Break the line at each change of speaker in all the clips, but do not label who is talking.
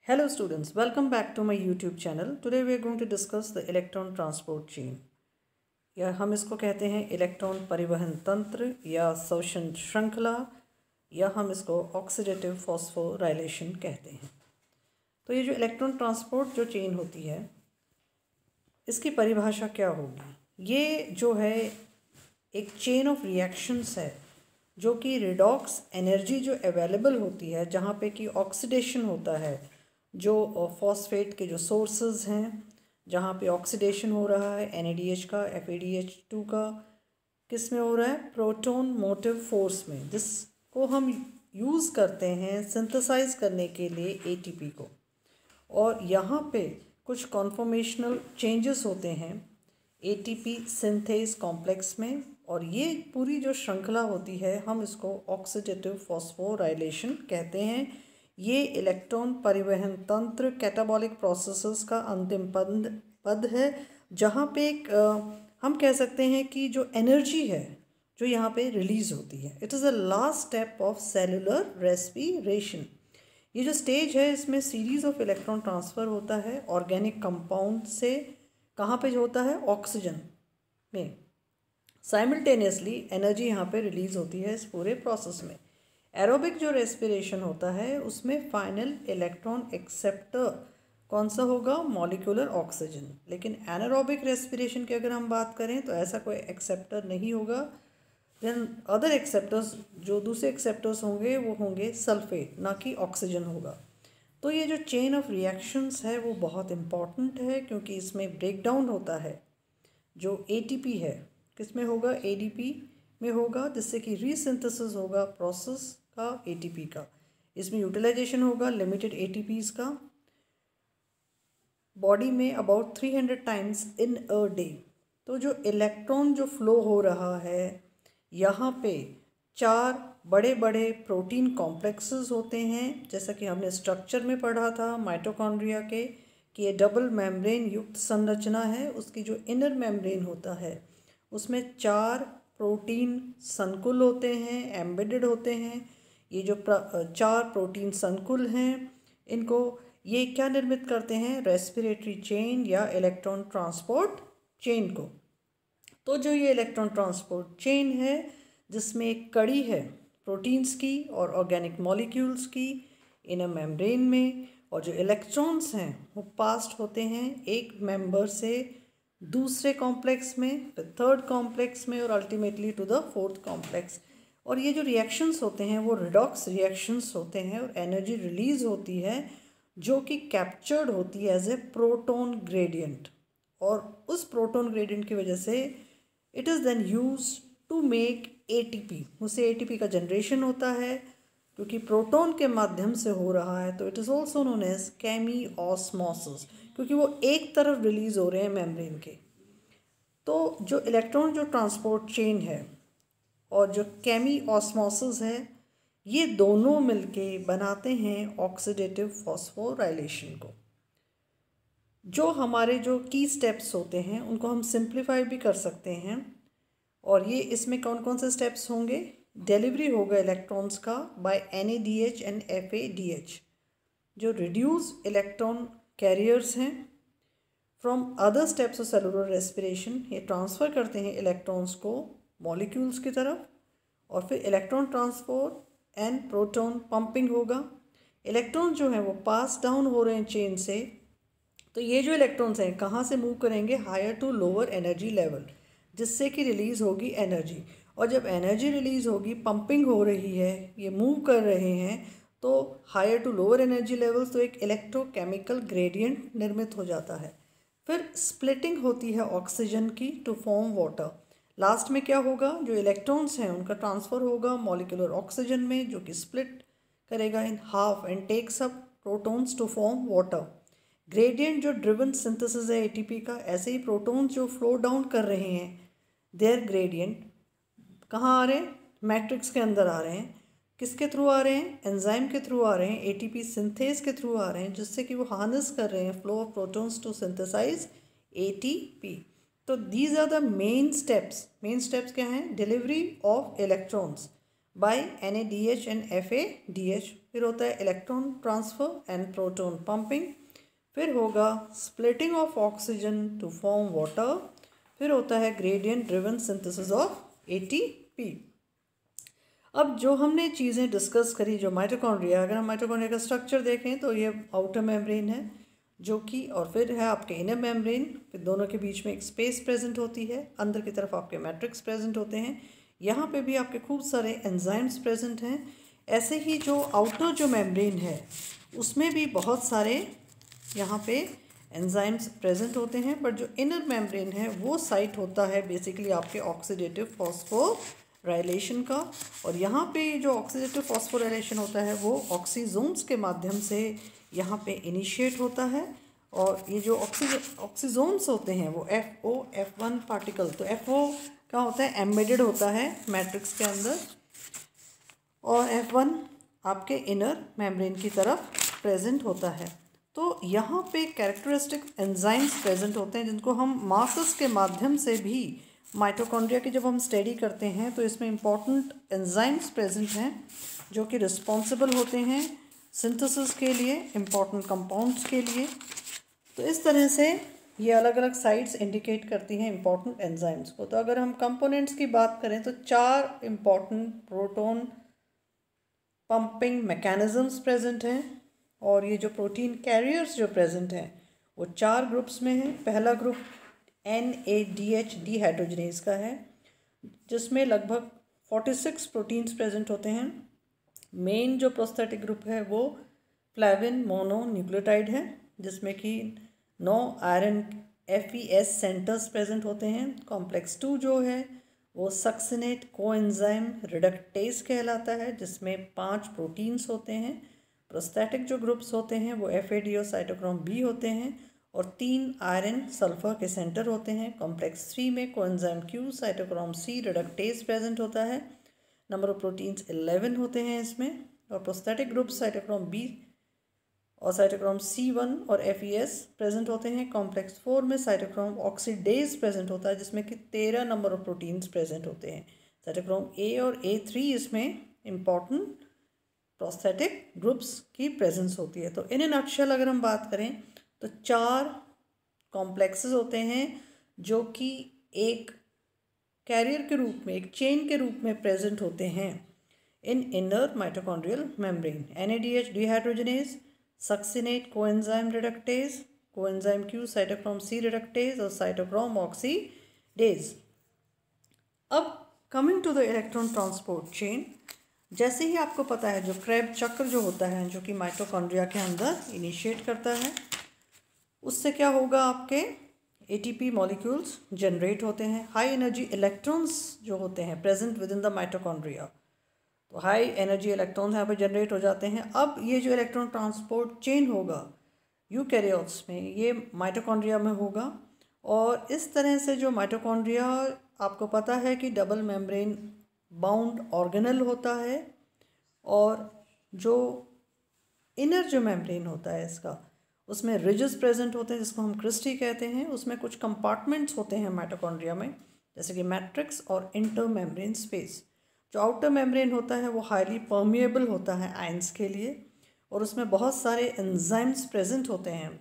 Hello students, welcome back to my YouTube channel. Today we are going to discuss the electron transport chain. या हम इसको कहते हैं electron परिवहन तंत्र या शोषण श्रृंखला या हम इसको ऑक्सीडेटिव फॉस्फोराइलेशन कहते हैं। तो ये जो इलेक्ट्रॉन ट्रांसपोर्ट जो चेन होती है इसकी परिभाषा क्या होगी? ये जो है एक चेन ऑफ रिएक्शंस है जो कि रिडॉक्स एनर्जी जो अवेलेबल होती है जहाँ पे कि ऑक्सीडेशन होता है, जो फॉस्फेट के जो सोर्सेज हैं जहाँ पे ऑक्सीडेशन हो रहा है NADH का, FADH2 का, किस में हो रहा है? प्रोटॉन मोटिव फोर्स में, जिसको हम यूज़ करते हैं सिंथेसाइज करने के लिए ATP को। और यहाँ पे कुछ कॉन्फॉर्मेशनल चेंजेस होते हैं ATP सिंथेज कॉम्प्लेक्स में, और ये पूरी जो श्रृंखला होती है हम इसको ऑक्सीडेटिव फॉस्फोराइलेशन कहते हैं। ये इलेक्ट्रॉन परिवहन तंत्र कैटाबॉलिक प्रोसेसेस का अंतिम पद है जहाँ पे एक हम कह सकते हैं कि जो एनर्जी है जो यहाँ पे रिलीज़ होती है, it is the last step of cellular respiration. ये जो स्टेज है इसमें सीरीज ऑफ इलेक्ट्रॉन ट्रांसफ़र होता है ऑर्गेनिक कंपाउंड से, कहाँ पे होता है? ऑक्सीजन में। साइमल्टेनियसली एनर्जी यहाँ पे रिलीज़ होती है इस पूरे प्रोसेस में। एरोबिक जो रेस्पिरेशन होता है उसमें फाइनल इलेक्ट्रॉन एक्सेप्टर कौन सा होगा? Molecular oxygen. लेकिन एनारोबिक रेस्पिरेशन की अगर हम बात करें तो ऐसा कोई एक्सेप्टर नहीं होगा। देन अदर एक्सेप्टर्स, जो दूसरे एक्सेप्टर्स होंगे वो होंगे सल्फेट, ना कि ऑक्सीजन होगा। तो ये जो चेन ऑफ रिएक्शंस है वो बहुत इम्पॉर्टेंट है क्योंकि इसमें ब्रेक डाउन होता है जो ATP है, किस में होगा? ADP में होगा, जिससे कि रीसिंथेसिस होगा प्रोसेस का ATP का। इसमें यूटिलाइजेशन होगा लिमिटेड ATPs का बॉडी में about 300 times in a day. तो जो इलेक्ट्रॉन जो फ्लो हो रहा है यहाँ पे 4 बड़े बड़े प्रोटीन कॉम्प्लेक्सेस होते हैं, जैसा कि हमने स्ट्रक्चर में पढ़ा था माइटोकॉन्ड्रिया के कि ये डबल मेम्ब्रेन युक्त संरचना है। उसकी जो इनर मेम्ब्रेन होता है उसमें 4 प्रोटीन संकुल होते हैं, एम्बेडेड होते हैं। ये जो 4 प्रोटीन संकुल हैं इनको ये क्या निर्मित करते हैं? रेस्पिरेटरी चेन या इलेक्ट्रॉन ट्रांसपोर्ट चेन को। तो जो ये इलेक्ट्रॉन ट्रांसपोर्ट चेन है जिसमें एक कड़ी है प्रोटीन्स की और ऑर्गेनिक मॉलिक्यूल्स की इनर मेम्ब्रेन में, और जो इलेक्ट्रॉन्स हैं वो पास्ड होते हैं एक मेंबर से दूसरे कॉम्प्लेक्स में, फिर थर्ड कॉम्प्लेक्स में और ultimately to the fourth complex. और ये जो रिएक्शंस होते हैं वो रिडॉक्स रिएक्शंस होते हैं और एनर्जी रिलीज़ होती है जो कि कैप्चर्ड होती है एज ए प्रोटॉन ग्रेडियंट, और उस प्रोटॉन ग्रेडियंट की वजह से it is then use to make ATP। उससे ATP का जनरेशन होता है क्योंकि प्रोटॉन के माध्यम से हो रहा है, तो it is also known as chemiosmosis, क्योंकि वो एक तरफ रिलीज़ हो रहे हैं मेम्ब्रेन के। तो जो इलेक्ट्रॉन जो ट्रांसपोर्ट चेन है और जो केमिओस्मोसिस है, ये दोनों मिलके बनाते हैं ऑक्सीडेटिव फॉस्फोराइलेशन को। जो हमारे जो की स्टेप्स होते हैं उनको हम सिंप्लीफाई भी कर सकते हैं, और ये इसमें कौन कौन से स्टेप्स होंगे? डिलीवरी होगा इलेक्ट्रॉन्स का बाय NADH एंड FADH, जो रिड्यूस इलेक्ट्रॉन कैरियर्स हैं from other steps of cellular respiration. ये ट्रांसफ़र करते हैं इलेक्ट्रॉन्स को मॉलिक्यूल्स की तरफ, और फिर electron transport and proton pumping होगा। इलेक्ट्रॉन जो हैं वो पास डाउन हो रहे हैं चेन से, तो ये जो इलेक्ट्रॉन्स हैं कहाँ से मूव करेंगे? Higher to lower energy level, जिससे कि रिलीज़ होगी एनर्जी। और जब एनर्जी रिलीज़ होगी, पंपिंग हो रही है, ये मूव कर रहे हैं, तो higher to lower energy levels, तो एक इलेक्ट्रोकेमिकल ग्रेडियंट निर्मित हो जाता है। फिर स्प्लिटिंग होती है ऑक्सीजन की टू फॉर्म वाटर। लास्ट में क्या होगा? जो इलेक्ट्रॉन्स हैं उनका ट्रांसफ़र होगा मॉलिक्यूलर ऑक्सीजन में, जो कि स्प्लिट करेगा in half and takes up protons to form water. Gradient जो ड्रिवन सिंथेसिस है ATP का, ऐसे ही प्रोटॉन्स जो फ्लो डाउन कर रहे हैं देयर ग्रेडियंट कहाँ आ रहे हैं? मैट्रिक्स के अंदर आ रहे हैं। किसके थ्रू आ रहे हैं? एंजाइम के थ्रू आ रहे हैं, ATP सिंथेस के थ्रू आ रहे हैं, जिससे कि वो हार्नेस कर रहे हैं flow of protons to synthesize ATP। तो these are the main steps. Main steps क्या हैं? Delivery of electrons by NADH and FADH फिर होता है electron transfer and proton pumping, फिर होगा splitting of oxygen to form water, फिर होता है gradient driven synthesis of ATP। अब जो हमने चीज़ें डिस्कस करी, जो माइटोकॉन्ड्रिया, अगर हम माइटोकॉन्ड्रिया का स्ट्रक्चर देखें तो ये आउटर मेम्ब्रेन है जो कि, और फिर है आपके इनर मेम्ब्रेन, फिर दोनों के बीच में एक स्पेस प्रेजेंट होती है, अंदर की तरफ आपके मैट्रिक्स प्रेजेंट होते हैं, यहाँ पे भी आपके खूब सारे एंजाइम्स प्रेजेंट हैं। ऐसे ही जो आउटर जो मेम्ब्रेन है उसमें भी बहुत सारे यहाँ पे एंजाइम्स प्रेजेंट होते हैं, बट जो इनर मेम्ब्रेन है वो साइट होता है बेसिकली आपके ऑक्सीडेटिव फॉस्फोराइलेशन का, और यहाँ पे जो ऑक्सीडेटिव फॉस्फोराइलेशन होता है वो ऑक्सीजोम्स के माध्यम से यहाँ पे इनिशिएट होता है। और ये जो ऑक्सीजोम्स होते हैं वो FO F1 पार्टिकल, तो FO क्या होता है, एम्बेडेड होता है मैट्रिक्स के अंदर, और F1 आपके इनर मेम्ब्रेन की तरफ प्रेजेंट होता है। तो यहाँ पे कैरेक्टरिस्टिक एंजाइम्स प्रेजेंट होते हैं जिनको हम मासेस के माध्यम से भी माइटोकॉन्ड्रिया की जब हम स्टडी करते हैं तो इसमें इम्पॉर्टेंट एंजाइम्स प्रेजेंट हैं जो कि रिस्पॉन्सिबल होते हैं सिंथेसिस के लिए, इम्पॉर्टेंट कंपाउंड्स के लिए। तो इस तरह से ये अलग अलग साइट्स इंडिकेट करती हैं इम्पॉर्टेंट एंजाइम्स को। तो अगर हम कंपोनेंट्स की बात करें तो 4 important proton pumping mechanisms present हैं, और ये जो प्रोटीन कैरियर्स जो प्रेजेंट हैं वो 4 ग्रुप्स में हैं। पहला ग्रुप NADH डिहाइड्रोजनेज का है जिसमें लगभग 46 प्रोटीन्स प्रेजेंट होते हैं। मेन जो प्रोस्थेटिक ग्रुप है वो फ्लेविन मोनोन्यूक्लियोटाइड है जिसमें कि 9 आयरन FeS सेंटर्स प्रेजेंट होते हैं। कॉम्प्लेक्स 2 जो है वो सक्सिनेट कोएंजाइम रिडक्टेज कहलाता है जिसमें 5 प्रोटीन्स होते हैं। प्रोस्थेटिक जो ग्रुप्स होते हैं वो FAD और साइटोक्रोम B होते हैं, और 3 आयरन सल्फर के सेंटर होते हैं। कॉम्प्लेक्स 3 में coenzyme Q, cytochrome C, reductase present होता है। नंबर ऑफ प्रोटीन्स 11 होते हैं इसमें, और प्रोस्थेटिक ग्रुप साइटोक्रोम B और साइटोक्रोम C1 और FeS प्रेजेंट होते हैं। कॉम्प्लेक्स 4 में साइटोक्रोम ऑक्सीडेज प्रेजेंट होता है जिसमें कि 13 नंबर ऑफ प्रोटीन्स प्रेजेंट होते हैं। साइटोक्रोम A और A3 इसमें इम्पॉर्टेंट प्रोस्थेटिक ग्रुप्स की प्रेजेंस होती है। तो इन नक्शल अगर हम बात करें तो 4 कॉम्प्लेक्सेस होते हैं जो कि एक कैरियर के रूप में, एक चेन के रूप में प्रेजेंट होते हैं in inner mitochondrial membrane. NADH dehydrogenase, succinate coenzyme reductase, coenzyme Q, cytochrome C reductase और साइटोक्रोम ऑक्सीडेज। अब coming to the electron transport chain, जैसे ही आपको पता है जो क्रेब चक्र जो होता है जो कि माइटोकॉन्ड्रिया के अंदर इनिशिएट करता है, उससे क्या होगा, आपके ATP मॉलिक्यूल्स जनरेट होते हैं। हाई एनर्जी इलेक्ट्रॉन्स जो होते हैं present with in the mitochondria, तो हाई एनर्जी इलेक्ट्रॉन्स यहाँ पे जनरेट हो जाते हैं। अब ये जो इलेक्ट्रॉन ट्रांसपोर्ट चेन होगा यूकैरियोट्स में, ये माइटोकॉन्ड्रिया में होगा, और इस तरह से जो माइटोकॉन्ड्रिया आपको पता है कि डबल मेम्ब्रेन बाउंड ऑर्गेनल होता है, और जो इनर जो मेम्ब्रेन होता है इसका, उसमें रिजेस प्रेजेंट होते हैं जिसको हम क्रिस्टी कहते हैं। उसमें कुछ कंपार्टमेंट्स होते हैं माइटोकॉन्ड्रिया में, जैसे कि मैट्रिक्स और इंटर मेम्ब्रेन स्पेस। जो आउटर मेम्ब्रेन होता है वो हाईली परमिएबल होता है आयंस के लिए, और उसमें बहुत सारे एंजाइम्स प्रेजेंट होते हैं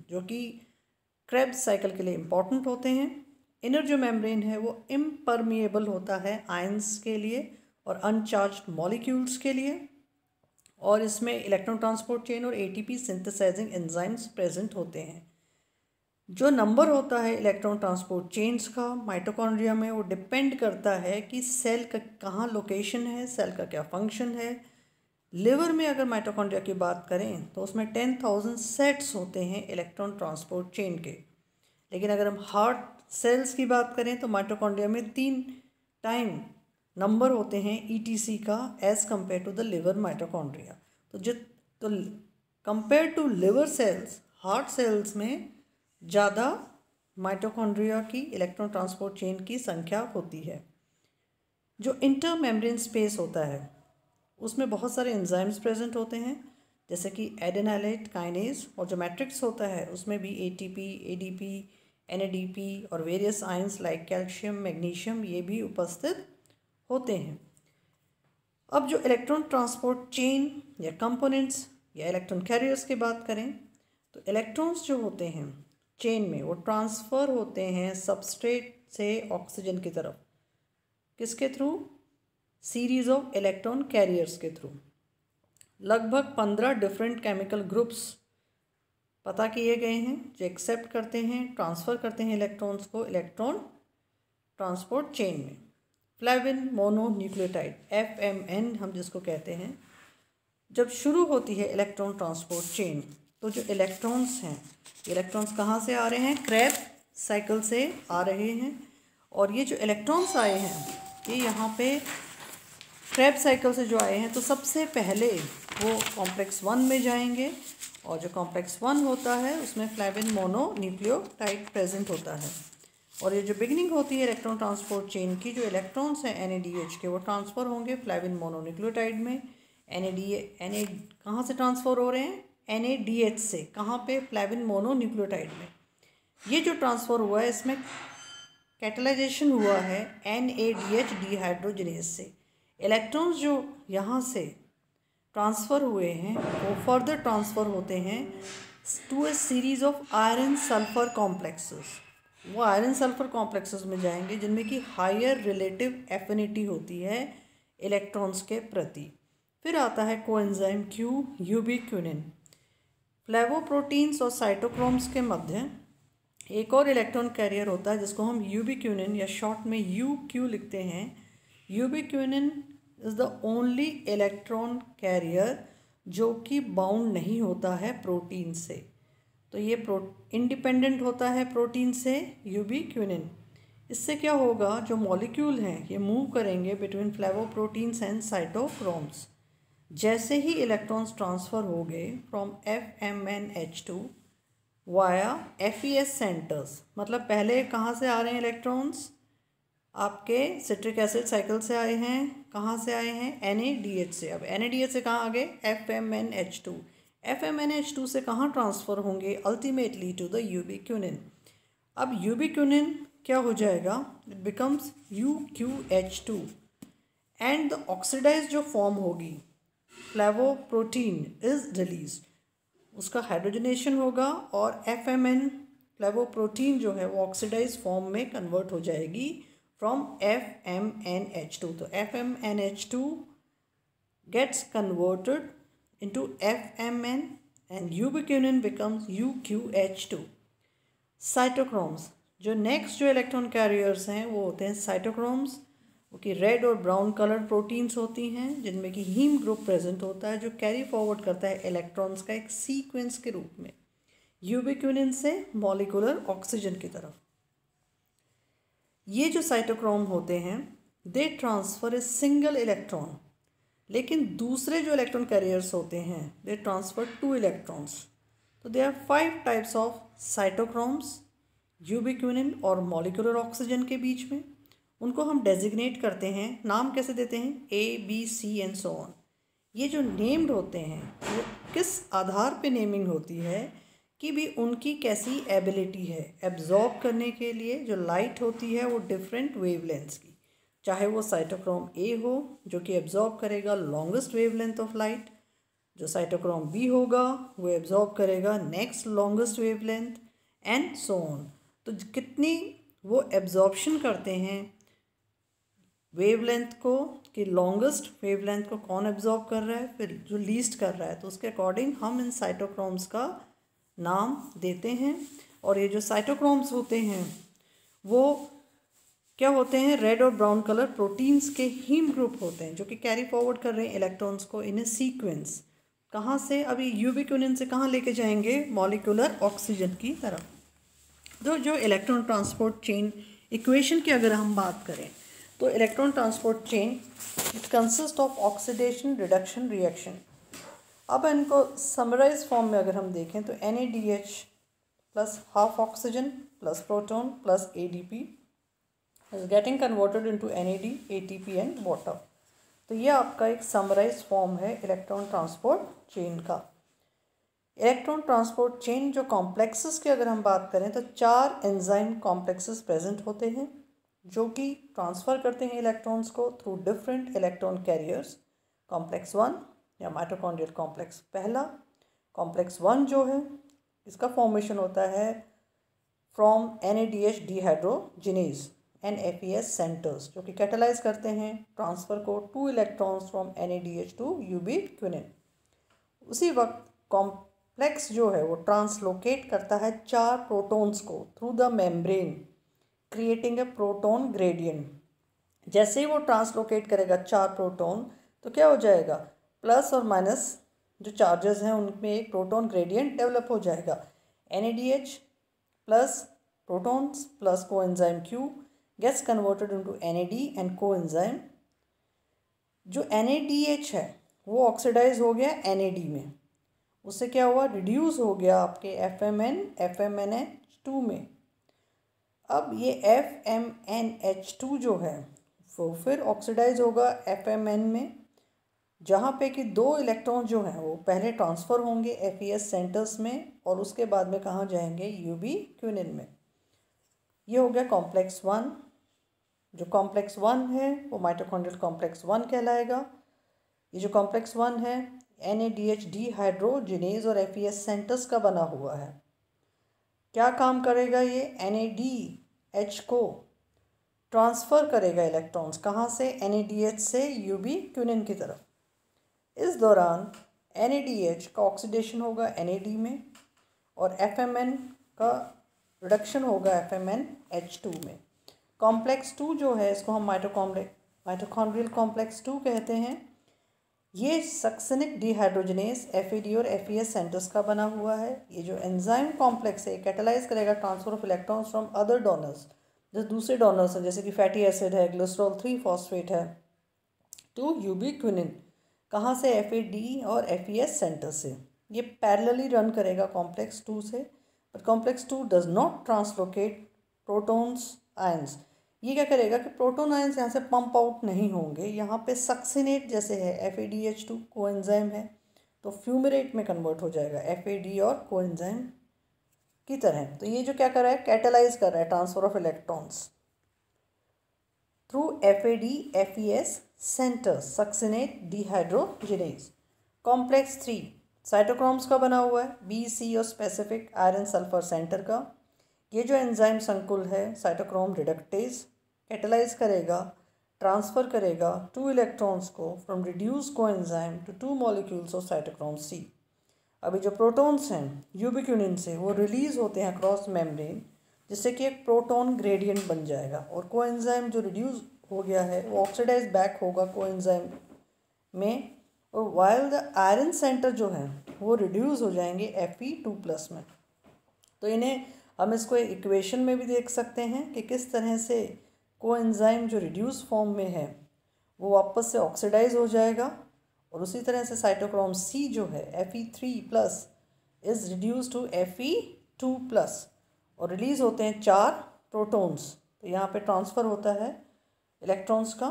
जो कि क्रेब्स साइकिल के लिए इम्पॉर्टेंट होते हैं। इनर जो मेम्ब्रेन है वो इम्परमिएबल होता है आयंस के लिए और अनचार्ज्ड मॉलिक्यूल्स के लिए, और इसमें इलेक्ट्रॉन ट्रांसपोर्ट चेन और ATP सिंथेसाइजिंग एंजाइम्स प्रेजेंट होते हैं। जो नंबर होता है इलेक्ट्रॉन ट्रांसपोर्ट चेन्स का माइटोकॉन्ड्रिया में, वो डिपेंड करता है कि सेल का कहाँ लोकेशन है, सेल का क्या फंक्शन है। लिवर में अगर माइटोकॉन्ड्रिया की बात करें तो उसमें 10,000 सेट्स होते हैं इलेक्ट्रॉन ट्रांसपोर्ट चेन के, लेकिन अगर हम हार्ट सेल्स की बात करें तो माइटोकॉन्ड्रिया में 3 टाइम नंबर होते हैं ETC का as compare to the liver mitochondria. तो compare to liver cells, heart cells में ज़्यादा माइटोकॉन्ड्रिया की इलेक्ट्रॉन ट्रांसपोर्ट चेन की संख्या होती है। जो इंटर मेम्ब्रेन स्पेस होता है उसमें बहुत सारे एंजाइम्स प्रेजेंट होते हैं, जैसे कि एडेनाइलेट काइनेज, और जो मैट्रिक्स होता है उसमें भी ATP, ADP, NADP और various ions like calcium, magnesium ये भी उपस्थित होते हैं। अब जो इलेक्ट्रॉन ट्रांसपोर्ट चेन या कंपोनेंट्स या इलेक्ट्रॉन कैरियर्स की बात करें तो इलेक्ट्रॉन्स जो होते हैं चेन में वो ट्रांसफ़र होते हैं सबस्ट्रेट से ऑक्सीजन की तरफ। किसके through? Series of electron carriers के थ्रू। लगभग 15 डिफरेंट केमिकल ग्रुप्स पता किए गए हैं जो एक्सेप्ट करते हैं, ट्रांसफ़र करते हैं इलेक्ट्रॉन्स को इलेक्ट्रॉन ट्रांसपोर्ट चेन में। फ्लेविन मोनो न्यूक्लियोटाइड FMN हम जिसको कहते हैं, जब शुरू होती है इलेक्ट्रॉन ट्रांसपोर्ट चेन तो जो इलेक्ट्रॉन्स हैं, इलेक्ट्रॉन्स कहाँ से आ रहे हैं? क्रेब्स साइकिल से आ रहे हैं। और ये जो इलेक्ट्रॉन्स आए हैं ये यहाँ पे क्रेब्स साइकिल से जो आए हैं तो सबसे पहले वो कॉम्प्लेक्स 1 में जाएंगे और जो कॉम्प्लेक्स 1 होता है उसमें फ्लेविन मोनो न्यूक्लियोटाइड प्रेजेंट होता है। और ये जो बिगिनिंग होती है इलेक्ट्रॉन ट्रांसपोर्ट चेन की, जो इलेक्ट्रॉन्स हैं NADH के वो ट्रांसफ़र होंगे फ्लेविन मोनो न्यूक्लियोटाइड में। Na कहाँ से ट्रांसफ़र हो रहे हैं? NADH से। कहाँ पे? फ्लेविन मोनो न्यूक्लियोटाइड में। ये जो ट्रांसफ़र हुआ है इसमें कैटलाइजेशन हुआ है NADH डिहाइड्रोजनेज से। इलेक्ट्रॉन्स जो यहाँ से ट्रांसफ़र हुए हैं वो फर्दर ट्रांसफ़र होते हैं to a series of iron sulphur complexes. वो आयरन सल्फ़र कॉम्प्लेक्सेस में जाएंगे जिनमें कि हायर रिलेटिव एफिनिटी होती है इलेक्ट्रॉन्स के प्रति। फिर आता है कोएंजाइम Q यूबिक्विनिन। फ्लेवोप्रोटीन्स और साइटोक्रोम्स के मध्य एक और इलेक्ट्रॉन कैरियर होता है जिसको हम यूबिक्विनिन या शॉर्ट में UQ लिखते हैं। Ubiquinone is the only electron carrier जो कि बाउंड नहीं होता है प्रोटीन से। तो ये इंडिपेंडेंट होता है प्रोटीन से यूबिक्विनिन। इससे क्या होगा, जो मॉलिक्यूल हैं ये मूव करेंगे बिटवीन फ्लेवोप्रोटीन्स एंड साइटोक्रोम्स। जैसे ही इलेक्ट्रॉन्स ट्रांसफ़र हो गए from FMNH2 via FES centres, मतलब पहले कहाँ से आ रहे हैं इलेक्ट्रॉन्स? आपके सिट्रिक एसिड साइकिल से आए हैं। कहाँ से आए हैं? NADH से। अब NADH से कहाँ आ गए? FMNH2। FMNH2 से कहाँ ट्रांसफ़र होंगे? Ultimately to the ubiquinone. अब यूबिक्विनिन क्या हो जाएगा? It becomes UQH2 and the oxidized जो फॉर्म होगी फ्लेवोप्रोटीन इज़ रिलीज, उसका हाइड्रोजनेशन होगा और FMN फ्लेवोप्रोटीन जो है वो ऑक्सीडाइज फॉर्म में कन्वर्ट हो जाएगी फ्रॉम FMNH2। तो FMNH2 gets converted into FMN and ubiquinone becomes UQH2। Cytochromes, जो नेक्स्ट जो इलेक्ट्रॉन कैरियर्स हैं वो होते हैं साइटोक्रोम्स, वो कि रेड और ब्राउन कलर प्रोटीन्स होती हैं जिनमें कि हीम ग्रुप प्रेजेंट होता है जो कैरी फॉरवर्ड करता है इलेक्ट्रॉन्स का एक सीक्वेंस के रूप में यूबिक्विनिन से मॉलिक्यूलर ऑक्सीजन की तरफ। ये जो साइटोक्रोम होते हैं दे ट्रांसफ़र ए सिंगल इलेक्ट्रॉन, लेकिन दूसरे जो इलेक्ट्रॉन कैरियर्स होते हैं दे ट्रांसफ़र 2 इलेक्ट्रॉन्स। तो they are 5 types of cytochromes ubiquinone और मॉलिक्यूलर ऑक्सीजन के बीच में। उनको हम डेजिग्नेट करते हैं, नाम कैसे देते हैं? ABC and so on. ये जो नेम्ड होते हैं वो किस आधार पे नेमिंग होती है कि भी उनकी कैसी एबिलिटी है एब्जॉर्ब करने के लिए। जो लाइट होती है वो डिफरेंट वेवलेंथ्स की, चाहे वो साइटोक्रोम A हो जो कि एब्जॉर्ब करेगा लॉन्गेस्ट वेवलेंथ ऑफ लाइट, जो साइटोक्रोम B होगा वो एब्जॉर्ब करेगा next longest wavelength and so on. तो कितनी वो एब्जॉर्प्शन करते हैं वेवलेंथ को, कि लॉन्गेस्ट वेवलेंथ को कौन एब्जॉर्ब कर रहा है, फिर जो लीस्ट कर रहा है, तो उसके अकॉर्डिंग हम इन साइटोक्रोम्स का नाम देते हैं। और ये जो साइटोक्रोम्स होते हैं वो क्या होते हैं? रेड और ब्राउन कलर प्रोटीन्स के हीम ग्रुप होते हैं जो कि कैरी फॉरवर्ड कर रहे हैं इलेक्ट्रॉन्स को इन ए सीक्वेंस। कहाँ से? अभी यूबिक्विनिन से कहाँ लेके जाएंगे? मॉलिक्यूलर ऑक्सीजन की तरफ। तो जो इलेक्ट्रॉन ट्रांसपोर्ट चेन इक्वेशन की अगर हम बात करें तो electron transport chain it consist of oxidation reduction reaction. अब इनको समराइज फॉर्म में अगर हम देखें तो NADH plus half oxygen plus proton plus ADP is getting converted into NAD ATP and water. तो ये आपका एक समराइज फॉर्म है इलेक्ट्रॉन ट्रांसपोर्ट चेन का। इलेक्ट्रॉन ट्रांसपोर्ट चेन जो कॉम्प्लेक्सेस की अगर हम बात करें तो 4 एंजाइम कॉम्प्लेक्सेस प्रेजेंट होते हैं जो कि ट्रांसफ़र करते हैं इलेक्ट्रॉन्स को through different electron carriers. Complex 1, या माइटोकॉन्ड्रियल कॉम्प्लेक्स पहला। कॉम्प्लेक्स 1 जो है इसका फॉर्मेशन होता है from NADH dehydrogenase NFES centres, जो कि कैटालाइज करते हैं ट्रांसफ़र को 2 इलेक्ट्रॉन्स फ्रॉम NADH टू यूबिक्विनिन। उसी वक्त कॉम्प्लेक्स जो है वो ट्रांसलोकेट करता है 4 प्रोटॉन्स को through the membrane, creating a proton gradient. जैसे ही वो ट्रांसलोकेट करेगा 4 प्रोटॉन, तो क्या हो जाएगा, प्लस और माइनस जो चार्जेस हैं उनमें एक प्रोटॉन ग्रेडियंट डेवलप हो जाएगा। NADH plus protons plus coenzyme Q gets converted into NAD and coenzyme. जो NADH है वो ऑक्सीडाइज हो गया NAD में, उससे क्या हुआ, रिड्यूस हो गया आपके FMNH2 में। अब ये FMNH2 जो है वो फिर ऑक्सीडाइज होगा FMN में, जहाँ पे कि 2 इलेक्ट्रॉन जो हैं वो पहले ट्रांसफ़र होंगे FES सेंटर्स में और उसके बाद में कहाँ जाएंगे, यूबिक्विनिन में। ये हो गया कॉम्प्लेक्स 1। जो कॉम्प्लेक्स 1 है वो माइटोकॉन्ड्रियल कॉम्प्लेक्स 1 कहलाएगा। ये जो कॉम्प्लेक्स 1 है NADH डिहाइड्रोजिनेज और FES सेंटर्स का बना हुआ है। क्या काम करेगा ये, NADH को ट्रांसफ़र करेगा इलेक्ट्रॉन्स, कहाँ से, NADH से यूबिक्विनिन की तरफ। इस दौरान NADH का ऑक्सीडेशन होगा NAD में और FMN का रिडक्शन होगा FMNH2 में। कॉम्प्लेक्स 2 जो है इसको हम माइटोकॉन्ड्रियल कॉम्प्लेक्स 2 कहते हैं। ये सक्सिनिक डिहाइड्रोजिनेज FAD और FES सेंटर्स का बना हुआ है। ये जो एंजाइम कॉम्प्लेक्स है कैटालाइज करेगा transfer of electrons from other donors, जो दूसरे डोनर्स हैं जैसे कि फैटी एसिड है, ग्लिसरॉल 3 फॉस्फेट है, टू यूबिक्विनिन, कहाँ से, FAD और FES सेंटर से। ये पैरेलली रन करेगा कॉम्प्लेक्स 2 से, but complex 2 does not translocate protons ions. ये क्या करेगा कि प्रोटॉन आयंस यहाँ से पंप आउट नहीं होंगे, यहाँ पे सक्सिनेट जैसे है FADH2 कोएंजाइम है तो फ्यूमेरेट में कन्वर्ट हो जाएगा FAD और कोएंजाइम की तरह। तो ये जो क्या कर रहा है, कैटालाइज कर रहा है transfer of electrons through FAD FES centre succinate dehydrogenase. Complex 3 cytochromes का बना हुआ है, BC और स्पेसिफिक आयरन सल्फर सेंटर का। ये जो एंजाइम संकुल है साइटोक्रोम रिडक्टेज कैटालाइज करेगा, ट्रांसफ़र करेगा 2 इलेक्ट्रॉन्स को from reduce coenzyme to 2 molecules of cytochrome C। अभी जो प्रोटॉन्स हैं यूबिक्विनिन से वो रिलीज़ होते हैं अक्रॉस मेम्ब्रेन, जिससे कि एक प्रोटॉन ग्रेडियंट बन जाएगा और कोएंजाइम जो रिड्यूस हो गया है वो ऑक्सीडाइज बैक होगा कोएंजाइम में, और वाइल द आयरन सेंटर जो है वो रिड्यूस हो जाएंगे Fe2+ में। तो इन्हें हम इसको इक्वेशन में भी देख सकते हैं कि किस तरह से कोएंजाइम जो रिड्यूस फॉर्म में है वो वापस से ऑक्सीडाइज हो जाएगा, और उसी तरह से साइटोक्रोम C जो है Fe3+ is reduce to Fe2+ और रिलीज़ होते हैं 4 प्रोटॉन्स। तो यहाँ पे ट्रांसफ़र होता है इलेक्ट्रॉन्स का।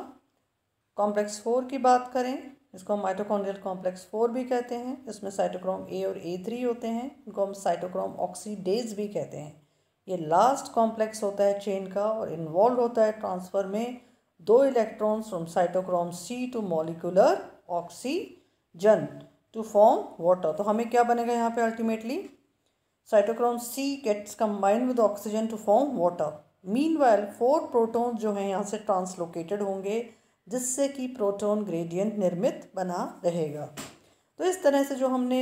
कॉम्प्लेक्स 4 की बात करें, इसको हम माइटोकॉन्ड्रियल कॉम्प्लेक्स 4 भी कहते हैं। इसमें साइटोक्रोम A और A3 होते हैं, इनको हम साइटोक्रोम ऑक्सीडेज भी कहते हैं। ये लास्ट कॉम्प्लेक्स होता है चेन का और इन्वॉल्व होता है ट्रांसफ़र में 2 electrons from cytochrome C to molecular oxygen to form water. तो हमें क्या बनेगा यहाँ पे ultimately, cytochrome C gets combined with oxygen to form water. Meanwhile 4 protons जो हैं यहाँ से ट्रांसलोकेटेड होंगे, जिससे कि प्रोटॉन ग्रेडियंट निर्मित बना रहेगा। तो इस तरह से जो हमने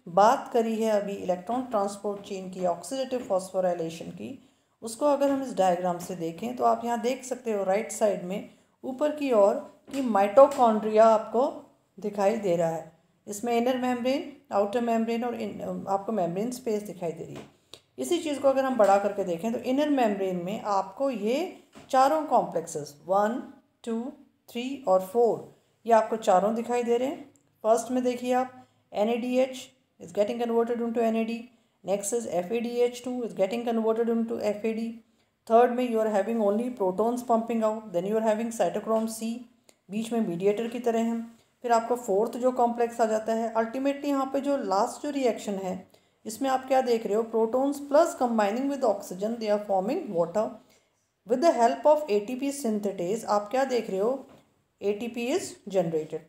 बात करी है अभी इलेक्ट्रॉन ट्रांसपोर्ट चेन की, ऑक्सीडेटिव फॉस्फोराइलेशन की, उसको अगर हम इस डायग्राम से देखें तो आप यहाँ देख सकते हो राइट साइड में ऊपर की ओर कि माइटोकॉन्ड्रिया आपको दिखाई दे रहा है। इसमें इनर मेम्ब्रेन, आउटर मेम्ब्रेन और आपको मेम्ब्रेन स्पेस दिखाई दे रही है। इसी चीज़ को अगर हम बढ़ा करके देखें तो इनर मेम्ब्रेन में आपको ये चारों कॉम्प्लेक्सेस 1, 2, 3 और 4 ये आपको चारों दिखाई दे रहे हैं। फर्स्ट में देखिए आप NADH is getting converted into NAD, next is FADH2 is getting converted into FAD, third में you are having only protons pumping out, then you are having cytochrome C बीच में मीडिएटर की तरह हैं। फिर आपका फोर्थ जो कॉम्प्लेक्स आ जाता है, अल्टीमेटली यहाँ पे जो लास्ट जो रिएक्शन है इसमें आप क्या देख रहे हो, protons plus combining with oxygen they are forming water with the help of ATP synthetase. आप क्या देख रहे हो, ATP इज जनरेटेड।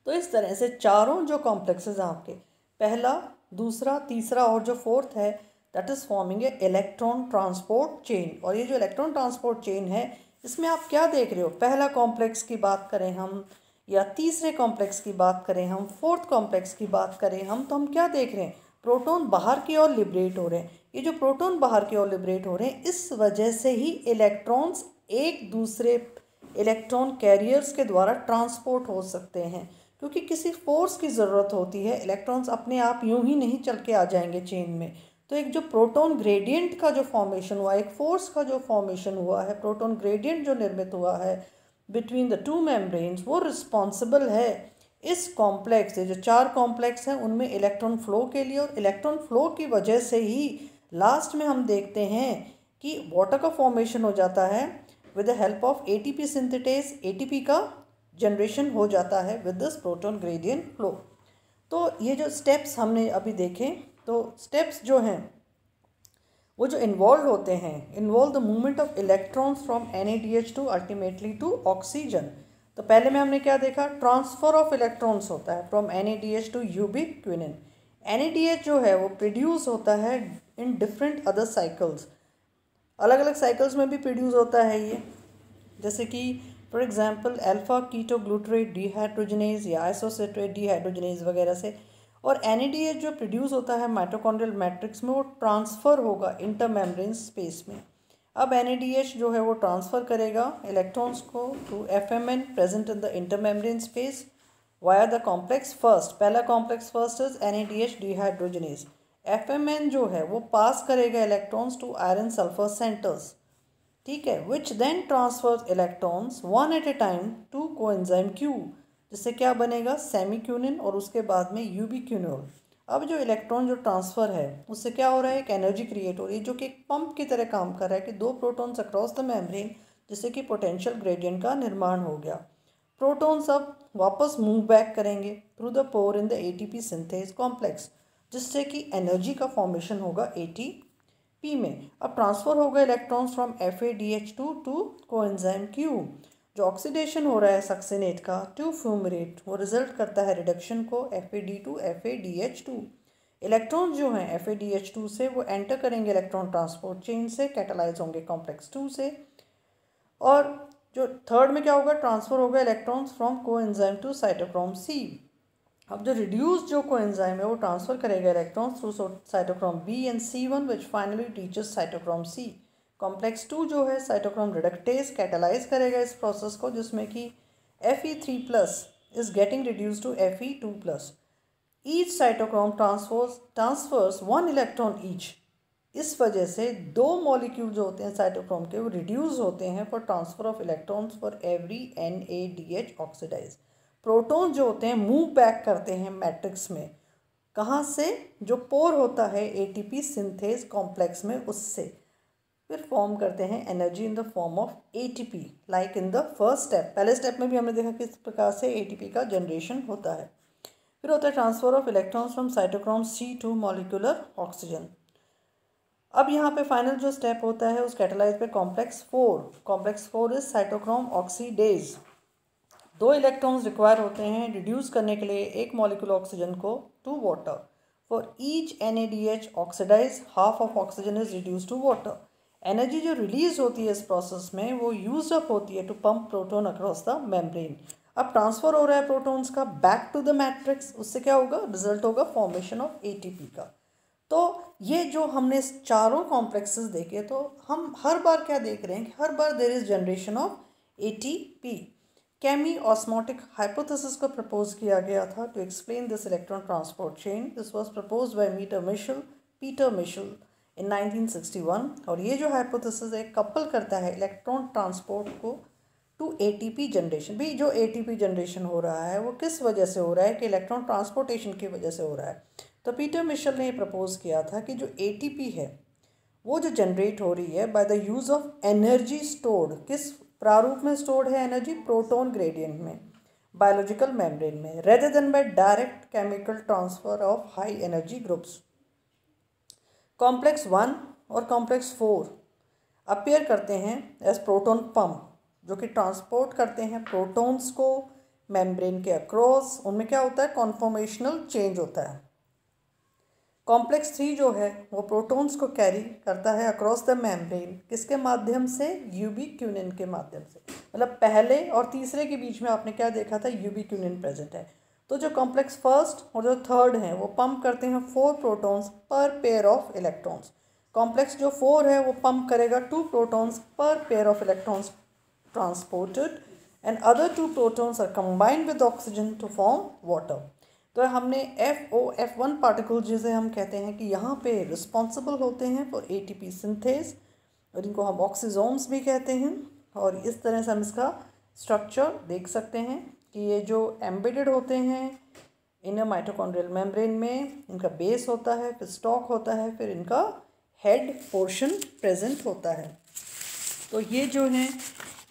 तो इस तरह से चारों जो कॉम्प्लेक्सेस हैं आपके, पहला, दूसरा, तीसरा और जो फोर्थ है, that is forming a electron transport chain. और ये जो इलेक्ट्रॉन ट्रांसपोर्ट चेन है, इसमें आप क्या देख रहे हो, पहला कॉम्प्लेक्स की बात करें हम, या तीसरे कॉम्प्लेक्स की बात करें हम, फोर्थ कॉम्प्लेक्स की बात करें हम, तो हम क्या देख रहे हैं, प्रोटॉन बाहर की ओर लिबरेट हो रहे हैं। ये जो प्रोटॉन बाहर की ओर लिबरेट हो रहे हैं, इस वजह से ही इलेक्ट्रॉन्स एक दूसरे इलेक्ट्रॉन कैरियर्स के द्वारा ट्रांसपोर्ट हो सकते हैं, क्योंकि किसी फोर्स की ज़रूरत होती है। इलेक्ट्रॉन्स अपने आप यूं ही नहीं चल के आ जाएंगे चेन में। तो एक जो प्रोटॉन ग्रेडियंट का जो फॉर्मेशन हुआ, एक फोर्स का जो फॉर्मेशन हुआ है, प्रोटॉन ग्रेडियंट जो निर्मित हुआ है बिटवीन द टू मेम्ब्रेन्स, वो रिस्पॉन्सिबल है इस कॉम्प्लेक्स से, जो चार कॉम्प्लेक्स हैं उनमें इलेक्ट्रॉन फ्लो के लिए। और इलेक्ट्रॉन फ्लो की वजह से ही लास्ट में हम देखते हैं कि वाटर का फॉर्मेशन हो जाता है with the help of ATP synthetase. ATP का जनरेशन हो जाता है with this proton gradient flow. तो ये जो स्टेप्स हमने अभी देखे, तो स्टेप्स जो हैं वो जो इन्वॉल्व होते हैं, involve the movement of electrons from NaDH2 ultimately to oxygen. तो पहले में हमने क्या देखा, ट्रांसफ़र ऑफ इलेक्ट्रॉन्स होता है फ्रॉम NaDH टू यूबिक्विनिन। NaDH जो है वो प्रोड्यूस होता है इन डिफरेंट अदर साइकिल्स, अलग अलग साइकिल्स में भी प्रोड्यूस होता है ये, जैसे कि for example alpha ketoglutarate dehydrogenase या आइसोसेट्रेट डिहाइड्रोजनेज वगैरह से। और NADH जो प्रोड्यूस होता है माइटोकॉन्ड्रियल मैट्रिक्स में, वो ट्रांसफ़र होगा इंटरमेम्ब्रेन स्पेस में। अब NADH जो है वो ट्रांसफ़र करेगा इलेक्ट्रॉन्स को to FMN present in the intermembrane space via the complex first. पहला complex first is NADH dehydrogenase. FMN जो है वो पास करेगा electrons to iron sulphur centres, ठीक है, which then transfers electrons one at a time to coenzyme Q, जिससे क्या बनेगा, सेमीक्यूनिन और उसके बाद में यूबिक्यूनोल। अब जो इलेक्ट्रॉन जो ट्रांसफ़र है उससे क्या हो रहा है, एक एनर्जी क्रिएट हो रही है जो कि एक पंप की तरह काम कर रहा है कि दो प्रोटॉन्स अक्रॉस द मेम्ब्रेन, जिससे कि पोटेंशियल ग्रेडियंट का निर्माण हो गया। प्रोटॉन्स अब वापस मूव बैक करेंगे through the pore in the ATP synthase complex, जिससे कि एनर्जी का फॉर्मेशन होगा ATP में। अब ट्रांसफ़र होगा electrons from FADH2 to coenzyme Q। जो ऑक्सीडेशन हो रहा है सक्सिनेट का टू फ्यूमरेट, वो रिजल्ट करता है रिडक्शन को FAD टू FADH2। इलेक्ट्रॉन जो हैं FADH2 से वो एंटर करेंगे इलेक्ट्रॉन ट्रांसपोर्ट चेन से, कैटालाइज होंगे कॉम्प्लेक्स 2 से। और जो थर्ड में क्या होगा, ट्रांसफ़र होगा electrons from coenzyme to cytochrome C। अब जो रिड्यूस जो कोएंजाइम है वो ट्रांसफ़र करेगा electrons through cytochrome B and C1 which finally reaches cytochrome C। Complex 2 जो है साइटोक्रोम रिडक्टेज कैटालाइज करेगा इस प्रोसेस को, जिसमें कि Fe3+ is getting reduce to Fe2+। Each cytochrome transfers 1 electron each. इस वजह से दो मॉलिक्यूल जो होते हैं साइटोक्रोम के, वो रिड्यूस होते हैं for transfer of electrons for every NaDH oxidise. Proton जो होते हैं मूव बैक करते हैं मैट्रिक्स में, कहाँ से, जो पोर होता है ATP सिंथेज कॉम्प्लेक्स में, उससे फिर फॉर्म करते हैं energy in the form of ATP, like in the first step. पहले स्टेप में भी हमने देखा किस प्रकार से ATP का जनरेशन होता है। फिर होता है transfer of electrons from cytochrome C to molecular oxygen. अब यहाँ पे फाइनल जो स्टेप होता है उस कैटालाइज पे complex 4। Complex 4 is cytochrome oxidase. दो इलेक्ट्रॉन्स रिक्वायर होते हैं रिड्यूस करने के लिए एक मॉलिक्यूल ऑक्सीजन को to water. For each NaDH oxidise half of oxygen is reduce to water. Energy जो रिलीज होती है इस प्रोसेस में वो यूज अप होती है to pump proton across the membrane. अब ट्रांसफर हो रहा है प्रोटॉन्स का बैक टू द मैट्रिक्स, उससे क्या होगा, रिजल्ट होगा फॉर्मेशन ऑफ ATP का। तो ये जो हमने चारों कॉम्प्लेक्सेस देखे, तो हम हर बार क्या देख रहे हैं कि हर बार there is generation of ATP। Chemiosmotic hypothesis को प्रपोज किया गया था to explain this electron transport chain. This was proposed by Peter Mitchell in 1961। और ये जो हाइपोथेसिस है कपल करता है इलेक्ट्रॉन ट्रांसपोर्ट को टू ATP जनरेशन। भी जो ATP जनरेशन हो रहा है वो किस वजह से हो रहा है, कि इलेक्ट्रॉन ट्रांसपोर्टेशन की वजह से हो रहा है। तो पीटर मिशेल ने प्रपोज किया था कि जो ATP है वो जो जनरेट हो रही है by the use of energy stored, किस प्रारूप में स्टोर्ड है एनर्जी, प्रोटॉन ग्रेडियंट में, बायोलॉजिकल मेम्ब्रेन में, rather than by direct chemical transfer of high energy groups. Complex 1 और कॉम्प्लेक्स 4 अपीयर करते हैं एज प्रोटॉन पंप, जो कि ट्रांसपोर्ट करते हैं प्रोटॉन्स को मेम्ब्रेन के अक्रॉस, उनमें क्या होता है, कॉन्फॉर्मेशनल चेंज होता है। कॉम्प्लेक्स 3 जो है वो प्रोटॉन्स को कैरी करता है अक्रॉस द मेम्ब्रेन, किसके माध्यम से, यूबिक्यूनिन के माध्यम से। मतलब पहले और तीसरे के बीच में आपने क्या देखा था, यूबिक्यूनिन प्रेजेंट है। तो जो कॉम्प्लेक्स फर्स्ट और जो थर्ड हैं वो पंप करते हैं 4 प्रोटॉन्स पर पेयर ऑफ इलेक्ट्रॉन्स। कॉम्प्लेक्स जो 4 है वो पंप करेगा 2 प्रोटॉन्स पर pair of electrons transported, and other 2 protons are combined with oxygen to form water. तो हमने F1 पार्टिकल जिसे हम कहते हैं कि यहाँ पे रिस्पॉन्सिबल होते हैं फॉर ATP सिंथेस, और इनको हम ऑक्सीजोम्स भी कहते हैं। और इस तरह से हम इसका स्ट्रक्चर देख सकते हैं कि ये जो एम्बेडेड होते हैं इन माइटोकॉन्ड्रियल मेम्ब्रेन में, इनका बेस होता है, फिर स्टॉक होता है, फिर इनका हेड पोर्शन प्रेजेंट होता है। तो ये जो हैं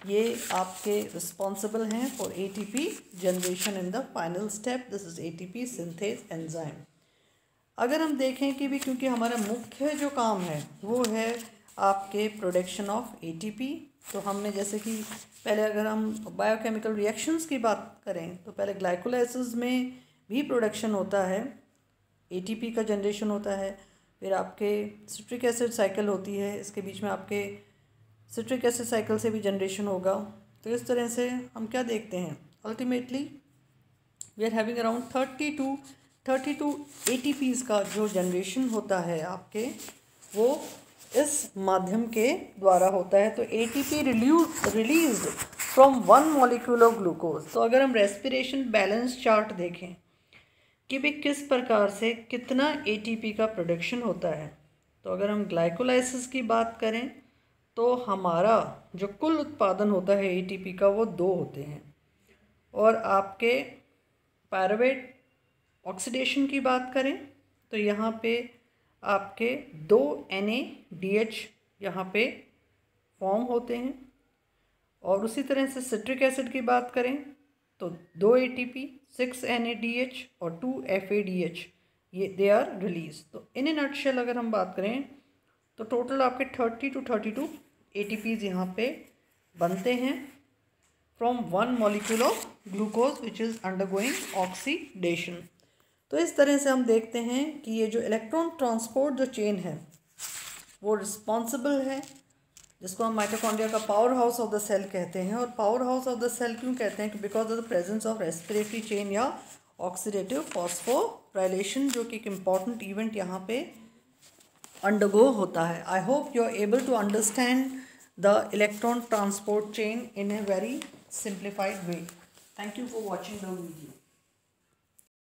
ये आपके रिस्पॉन्सिबल हैं for ATP generation in the final step, this is ATP synthase enzyme. अगर हम देखें कि भी क्योंकि हमारा मुख्य जो काम है वो है आपके प्रोडक्शन ऑफ ATP, तो हमने जैसे कि पहले अगर हम बायोकेमिकल रिएक्शंस की बात करें तो पहले ग्लाइकोलाइसिस में भी प्रोडक्शन होता है, ATP का जनरेशन होता है, फिर आपके सिट्रिक एसिड साइकिल होती है, इसके बीच में आपके सिट्रिक एसिड साइकिल से भी जनरेशन होगा। तो इस तरह से हम क्या देखते हैं, ultimately we are having around 32 ATPs का जो जनरेशन होता है आपके, वो इस माध्यम के द्वारा होता है। तो ATP released from 1 molecule of glucose. तो अगर हम रेस्पिरेशन बैलेंस चार्ट देखें कि भी किस प्रकार से कितना ATP का प्रोडक्शन होता है, तो अगर हम ग्लाइकोलाइसिस की बात करें तो हमारा जो कुल उत्पादन होता है ATP का वो 2 होते हैं। और आपके पायरुवेट ऑक्सीडेशन की बात करें तो यहाँ पे आपके 2 NADH यहाँ पे फॉर्म होते हैं। और उसी तरह से सिट्रिक एसिड की बात करें तो 2 ATP, 6 NADH और 2 FADH ये दे आर रिलीज। तो इन नटशेल अगर हम बात करें तो टोटल आपके 30 to 32 ATPs यहाँ पे बनते हैं from 1 molecule of glucose which is undergoing oxidation. तो इस तरह से हम देखते हैं कि ये जो इलेक्ट्रॉन ट्रांसपोर्ट जो चेन है वो रिस्पॉन्सिबल है, जिसको हम माइटोकॉन्ड्रिया का power house of the cell कहते हैं। और power house of the cell क्यों कहते हैं कि because of the presence of respiratory chain या ऑक्सीडेटिव फॉस्फोराइलेशन, जो कि एक इम्पॉर्टेंट इवेंट यहाँ पे अंडरगो होता है। I hope you are able to understand the electron transport chain in a very simplified way. Thank you for watching the video.